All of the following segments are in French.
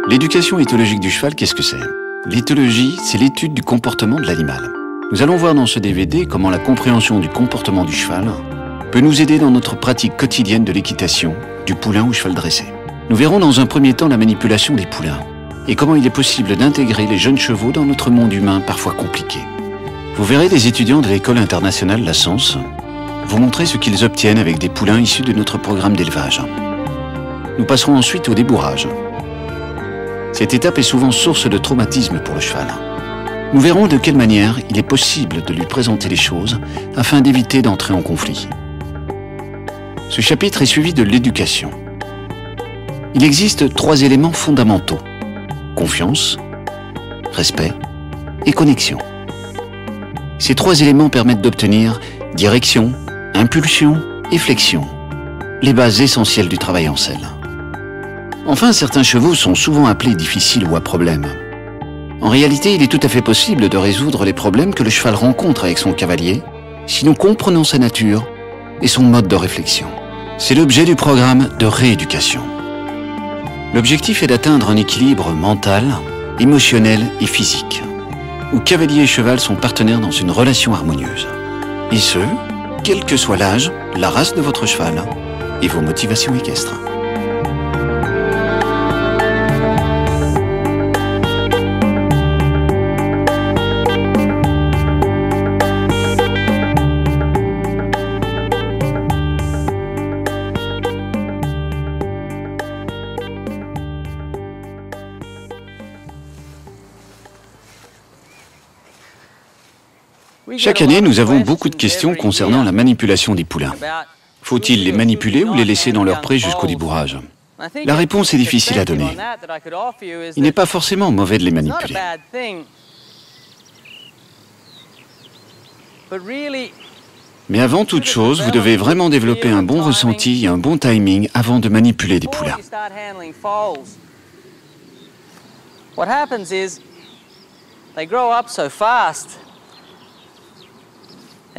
L'éducation éthologique du cheval, qu'est-ce que c'est? L'éthologie, c'est l'étude du comportement de l'animal. Nous allons voir dans ce DVD comment la compréhension du comportement du cheval peut nous aider dans notre pratique quotidienne de l'équitation, du poulain ou cheval dressé. Nous verrons dans un premier temps la manipulation des poulains et comment il est possible d'intégrer les jeunes chevaux dans notre monde humain parfois compliqué. Vous verrez des étudiants de l'école internationale La Cense vous montrer ce qu'ils obtiennent avec des poulains issus de notre programme d'élevage. Nous passerons ensuite au débourrage. Cette étape est souvent source de traumatisme pour le cheval. Nous verrons de quelle manière il est possible de lui présenter les choses afin d'éviter d'entrer en conflit. Ce chapitre est suivi de l'éducation. Il existe 3 éléments fondamentaux: confiance, respect et connexion. Ces 3 éléments permettent d'obtenir direction, impulsion et flexion, les bases essentielles du travail en selle. Enfin, certains chevaux sont souvent appelés difficiles ou à problème. En réalité, il est tout à fait possible de résoudre les problèmes que le cheval rencontre avec son cavalier si nous comprenons sa nature et son mode de réflexion. C'est l'objet du programme de rééducation. L'objectif est d'atteindre un équilibre mental, émotionnel et physique, où cavalier et cheval sont partenaires dans une relation harmonieuse. Et ce, quel que soit l'âge, la race de votre cheval et vos motivations équestres. Chaque année, nous avons beaucoup de questions concernant la manipulation des poulains. Faut-il les manipuler ou les laisser dans leur pré jusqu'au débourrage? La réponse est difficile à donner. Il n'est pas forcément mauvais de les manipuler. Mais avant toute chose, vous devez vraiment développer un bon ressenti et un bon timing avant de manipuler des poulains.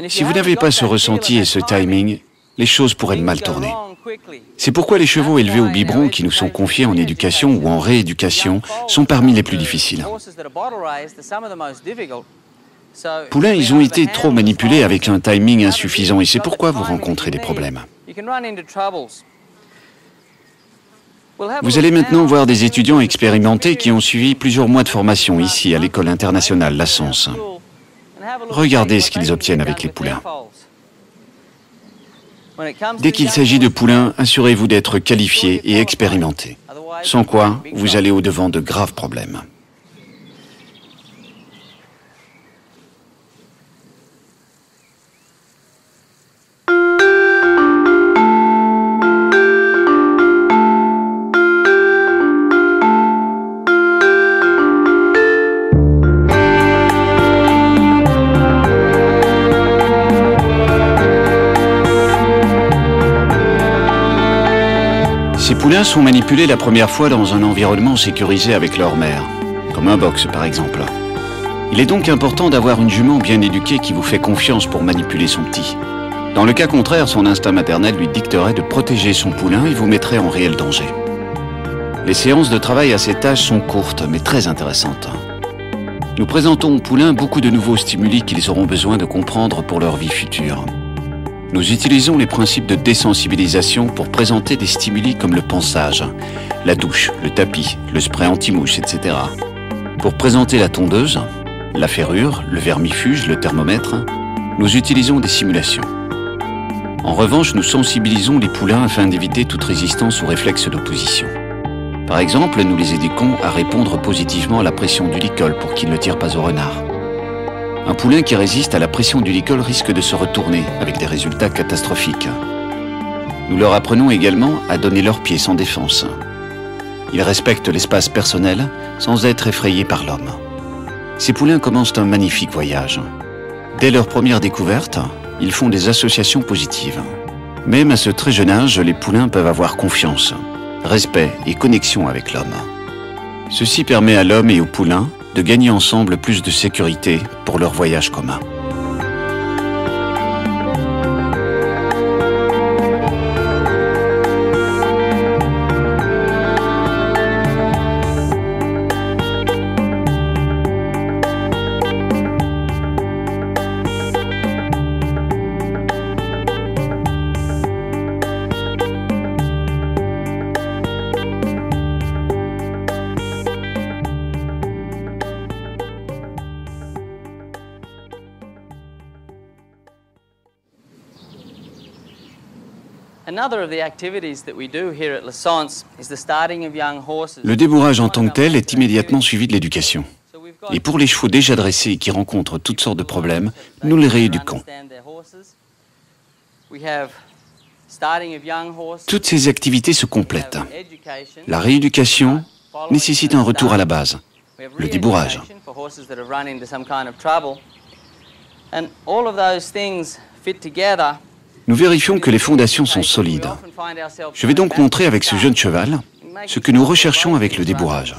Si vous n'avez pas ce ressenti et ce timing, les choses pourraient mal tourner. C'est pourquoi les chevaux élevés au biberon qui nous sont confiés en éducation ou en rééducation sont parmi les plus difficiles. Poulains, ils ont été trop manipulés avec un timing insuffisant et c'est pourquoi vous rencontrez des problèmes. Vous allez maintenant voir des étudiants expérimentés qui ont suivi plusieurs mois de formation ici à l'école internationale La Cense. Regardez ce qu'ils obtiennent avec les poulains. Dès qu'il s'agit de poulains, assurez-vous d'être qualifié et expérimenté. Sans quoi, vous allez au-devant de graves problèmes. Ces poulains sont manipulés la première fois dans un environnement sécurisé avec leur mère, comme un box par exemple. Il est donc important d'avoir une jument bien éduquée qui vous fait confiance pour manipuler son petit. Dans le cas contraire, son instinct maternel lui dicterait de protéger son poulain et vous mettrait en réel danger. Les séances de travail à cet âge sont courtes, mais très intéressantes. Nous présentons aux poulains beaucoup de nouveaux stimuli qu'ils auront besoin de comprendre pour leur vie future. Nous utilisons les principes de désensibilisation pour présenter des stimuli comme le ponçage, la douche, le tapis, le spray anti-mouche, etc. Pour présenter la tondeuse, la ferrure, le vermifuge, le thermomètre, nous utilisons des simulations. En revanche, nous sensibilisons les poulains afin d'éviter toute résistance ou réflexe d'opposition. Par exemple, nous les éduquons à répondre positivement à la pression du licol pour qu'ils ne tirent pas au renard. Un poulain qui résiste à la pression du licol risque de se retourner avec des résultats catastrophiques. Nous leur apprenons également à donner leurs pieds sans défense. Ils respectent l'espace personnel sans être effrayés par l'homme. Ces poulains commencent un magnifique voyage. Dès leur première découverte, ils font des associations positives. Même à ce très jeune âge, les poulains peuvent avoir confiance, respect et connexion avec l'homme. Ceci permet à l'homme et aux poulains de gagner ensemble plus de sécurité pour leur voyage commun. Le débourrage en tant que tel est immédiatement suivi de l'éducation. Et pour les chevaux déjà dressés et qui rencontrent toutes sortes de problèmes, nous les rééduquons. Toutes ces activités se complètent. La rééducation nécessite un retour à la base, le débourrage. Nous vérifions que les fondations sont solides. Je vais donc montrer avec ce jeune cheval ce que nous recherchons avec le débourrage.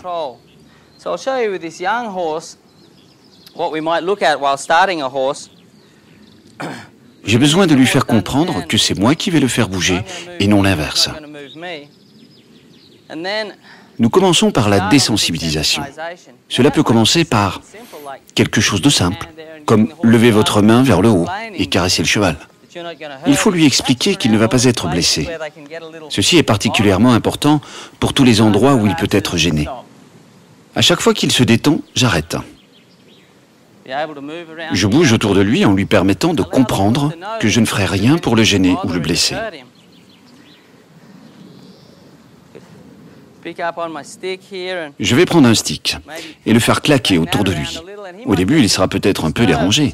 J'ai besoin de lui faire comprendre que c'est moi qui vais le faire bouger et non l'inverse. Nous commençons par la désensibilisation. Cela peut commencer par quelque chose de simple, comme lever votre main vers le haut et caresser le cheval. Il faut lui expliquer qu'il ne va pas être blessé. Ceci est particulièrement important pour tous les endroits où il peut être gêné. À chaque fois qu'il se détend, j'arrête. Je bouge autour de lui en lui permettant de comprendre que je ne ferai rien pour le gêner ou le blesser. Je vais prendre un stick et le faire claquer autour de lui. Au début, il sera peut-être un peu dérangé.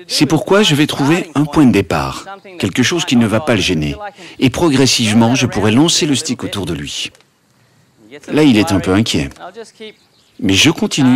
C'est pourquoi je vais trouver un point de départ, quelque chose qui ne va pas le gêner. Et progressivement, je pourrai lancer le stick autour de lui. Là, il est un peu inquiet. Mais je continue.